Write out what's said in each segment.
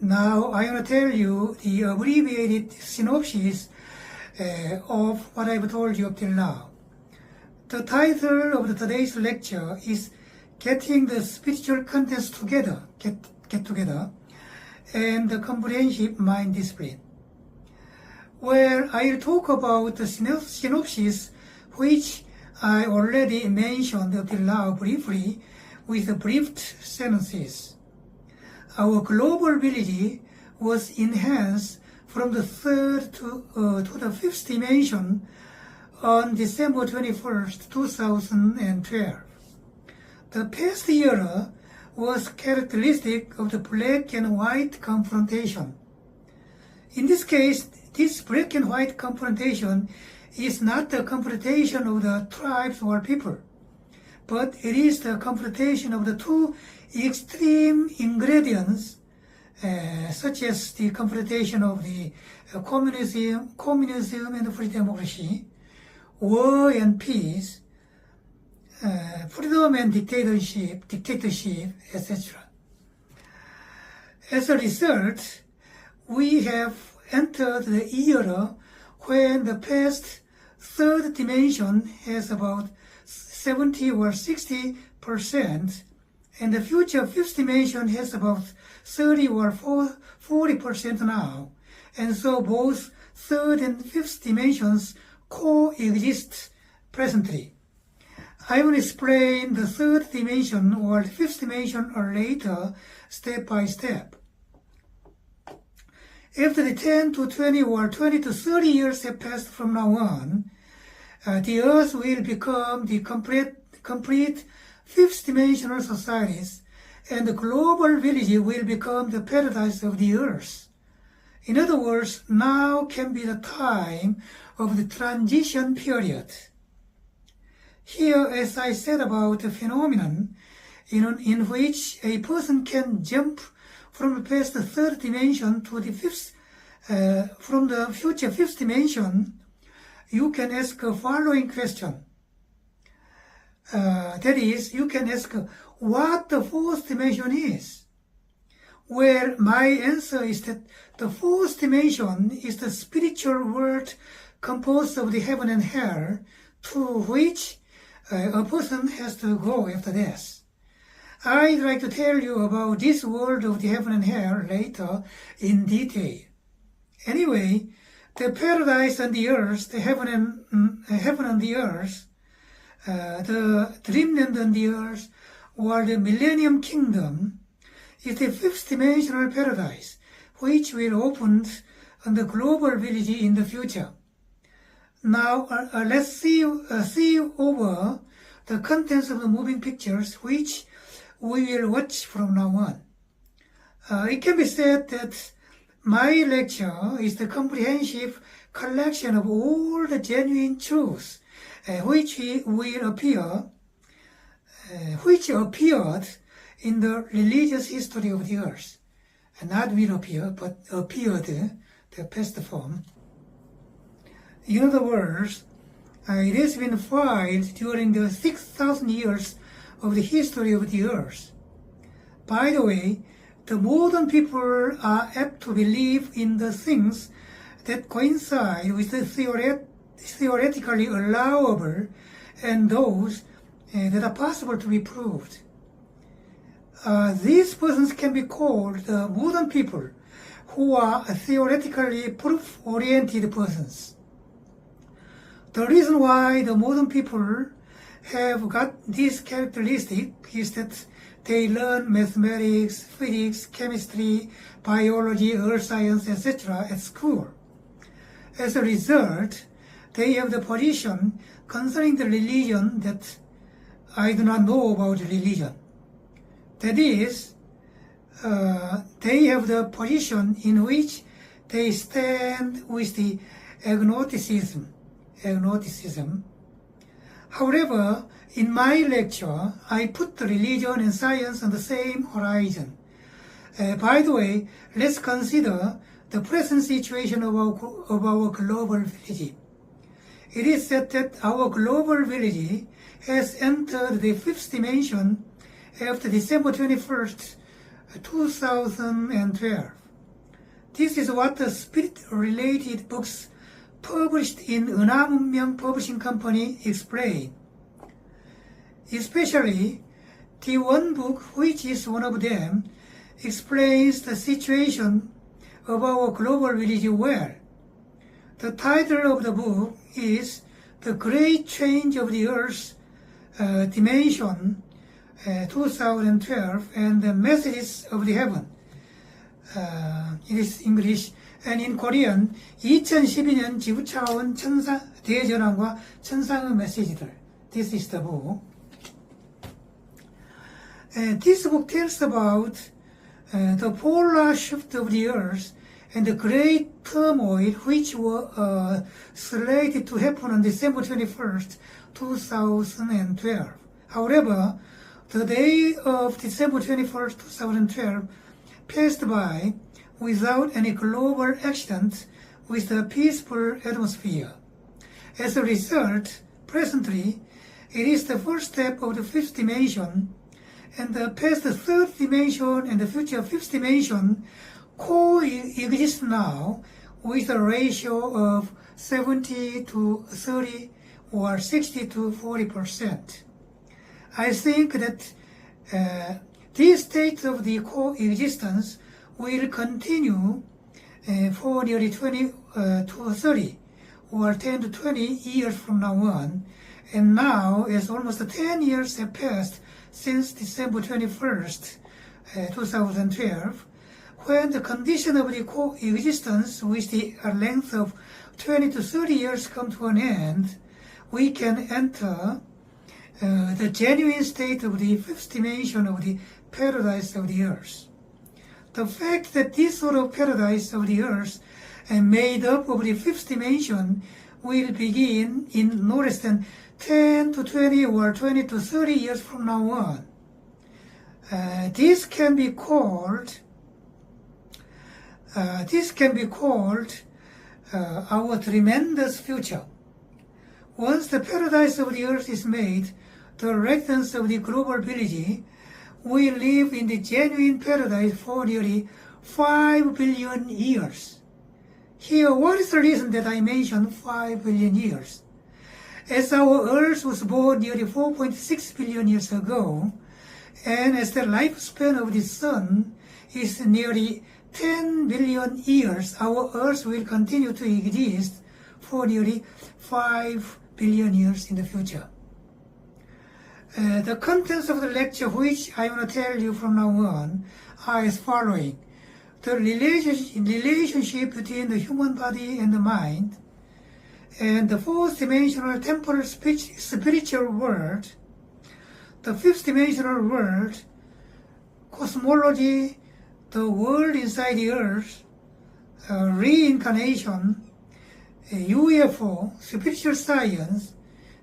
Now I want to tell you the abbreviated synopsis of what I've told you up till now. The title of today's lecture is Getting the Spiritual Contents Together, get together, and the Comprehensive Mind Discipline, where I'll talk about the synopsis which I already mentioned up till now briefly with the brief sentences. Our global ability was enhanced from the third to the fifth dimension on December 21st, 2012. The past era was characteristic of the black and white confrontation. In this case, this black and white confrontation is not the confrontation of the tribes or people, but it is the confrontation of the two extreme ingredients, such as the confrontation of the communism and free democracy, war and peace, freedom and dictatorship, etc. As a result, we have entered the era when the past third dimension has about 70 or 60%, and the future fifth dimension has about 30 or 40% now. And so both third and fifth dimensions coexist presently. I will explain the third dimension or the fifth dimension later, step by step. After the 10 to 20 or 20 to 30 years have passed from now on, the Earth will become the complete fifth dimensional societies, and the global village will become the paradise of the Earth. In other words, now can be the time of the transition period. Here, as I said about the phenomenon in which a person can jump from the past third dimension to the fifth, from the future fifth dimension, you can ask a following question. That is, you can ask what the fourth dimension is. Where my answer is that the fourth dimension is the spiritual world composed of the heaven and hell, to which a person has to go after death. I'd like to tell you about this world of the heaven and hell later in detail. Anyway, the paradise and the earth, the heaven and the earth, the dreamland and the earth, or the millennium kingdom, is the fifth dimensional paradise, which will open on the global village in the future. Now, let's see over the contents of the moving pictures, which we will watch from now on. It can be said that my lecture is the comprehensive collection of all the genuine truths which appeared in the religious history of the earth. Not will appear, but appeared, the past form. In other words, it has been filed during the 6,000 years of the history of the earth. By the way, the modern people are apt to believe in the things that coincide with the theoretically allowable and those that are possible to be proved. These persons can be called the modern people, who are theoretically proof-oriented persons. The reason why the modern people have got this characteristic is that they learn mathematics, physics, chemistry, biology, earth science, etc. at school. As a result, they have the position concerning the religion that I do not know about religion. That is, they have the position in which they stand with the agnosticism. However, in my lecture, I put the religion and science on the same horizon. By the way, let's consider the present situation of our global village. It is said that our global village has entered the fifth dimension after December 21st, 2012. This is what the spirit-related books published in 은하문명 Publishing Company explain. Especially, the one book, which is one of them, explains the situation of our global village well. The title of the book is The Great Change of the Earth's Dimension 2012 and the Messages of the Heaven. It is English. And in Korean, 2012년 지구차원 천사 대전환과 천상의 메시지들. This is the book. This book tells about the polar shift of the Earth and the great turmoil which were slated to happen on December 21st, 2012. However, the day of December 21st, 2012 passed by without any global accident with a peaceful atmosphere. As a result, presently, it is the first step of the fifth dimension, and the past third dimension and the future fifth dimension coexist now with a ratio of 70 to 30 or 60 to 40%. I think that this state of the coexistence will continue for nearly 20 to 30 or 10 to 20 years from now on. And now, as almost 10 years have passed since December 21st, 2012, when the condition of the coexistence with the length of 20 to 30 years come to an end, we can enter the genuine state of the fifth dimension of the paradise of the earth. The fact that this sort of paradise of the earth made up of the fifth dimension will begin in no less than 10 to 20 or 20 to 30 years from now on. This can be called our tremendous future. Once the paradise of the earth is made, the residents of the global village will live in the genuine paradise for nearly 5 billion years. Here, what is the reason that I mentioned 5 billion years? As our earth was born nearly 4.6 billion years ago, and as the lifespan of the sun is nearly 10 billion years, our earth will continue to exist for nearly 5 billion years in the future. The contents of the lecture which I want to tell you from now on are as following. The relationship between the human body and the mind, and the fourth dimensional temporal spiritual world, the fifth dimensional world, cosmology, the world inside the earth, reincarnation, UFO, spiritual science,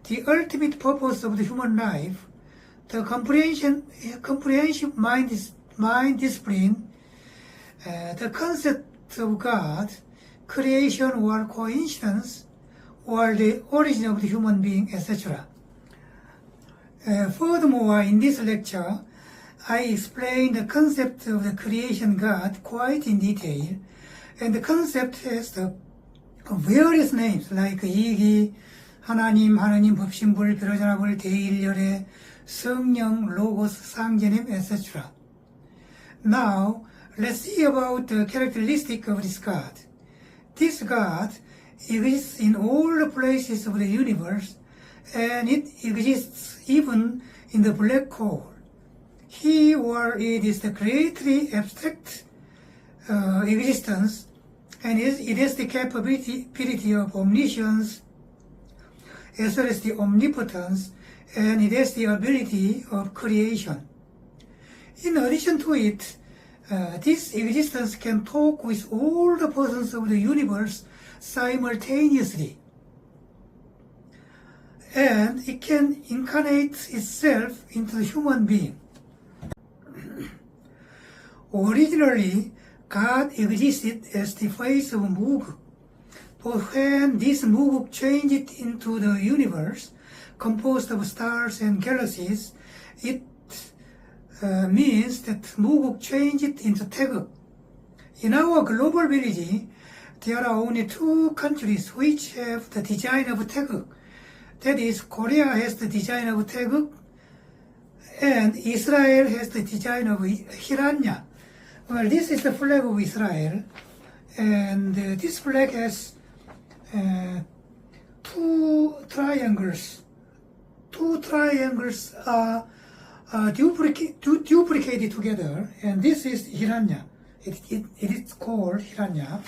the ultimate purpose of the human life, the comprehensive mind discipline, the concept of God, creation or coincidence, or the origin of the human being, etc. Furthermore, in this lecture, I explain the concept of the creation God quite in detail, and the concept has the various names like 이기, 하나님, 법신불, 변화전화불, 대일열애, 성령, 로고스, 상제님, etc. Now, let's see about the characteristic of this God. This God exists in all the places of the universe, and it exists even in the black hole. He or it is the greatly abstract existence, and it has the capability of omniscience, as well as the omnipotence, and it has the ability of creation. In addition to it, this existence can talk with all the persons of the universe simultaneously, and it can incarnate itself into the human being. Originally, God existed as the face of Muguk, but when this Muguk changed into the universe, composed of stars and galaxies, it means that Muguk changed into Taeguk. In our global village, there are only 2 countries which have the design of Taeguk. That is, Korea has the design of Taeguk, and Israel has the design of Hiranya. Well, this is the flag of Israel, and this flag has 2 triangles. 2 triangles are duplicated together, and this is Hiranya. It is called Hiranya.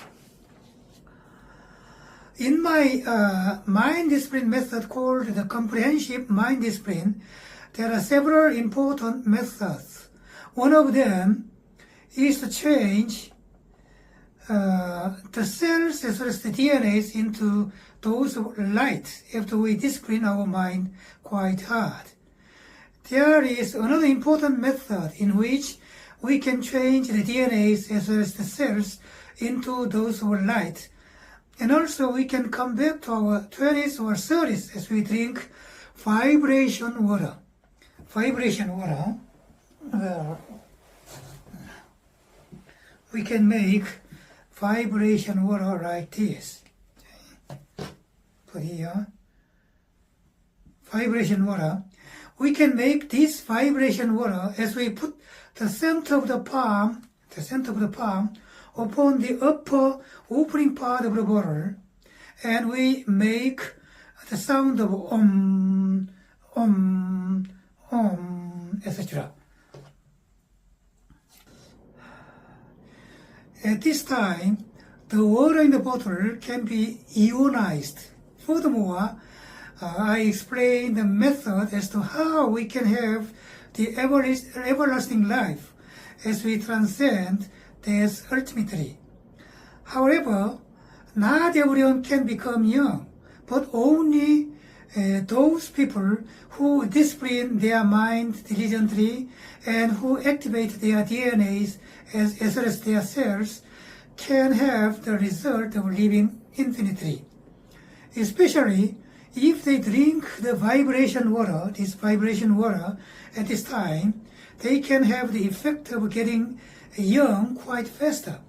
In my mind discipline method called the comprehensive mind discipline, there are several important methods. One of them is to change the cells as well as the DNAs into those of light after we discipline our mind quite hard. There is another important method in which we can change the DNAs as well as the cells into those of light. And also we can come back to our 20s or 30s as we drink vibration water. Vibration water, we can make vibration water like this. Put here, vibration water. We can make this vibration water as we put the center of the palm upon the upper opening part of the bottle, and we make the sound of etc. At this time, the water in the bottle can be ionized. Furthermore, I explain the method as to how we can have the everlasting life as we transcend death ultimately. However, not everyone can become young, but only those people who discipline their mind diligently and who activate their DNAs as well as their cells can have the result of living infinitely. Especially if they drink the vibration water, this vibration water at this time, they can have the effect of getting young quite faster.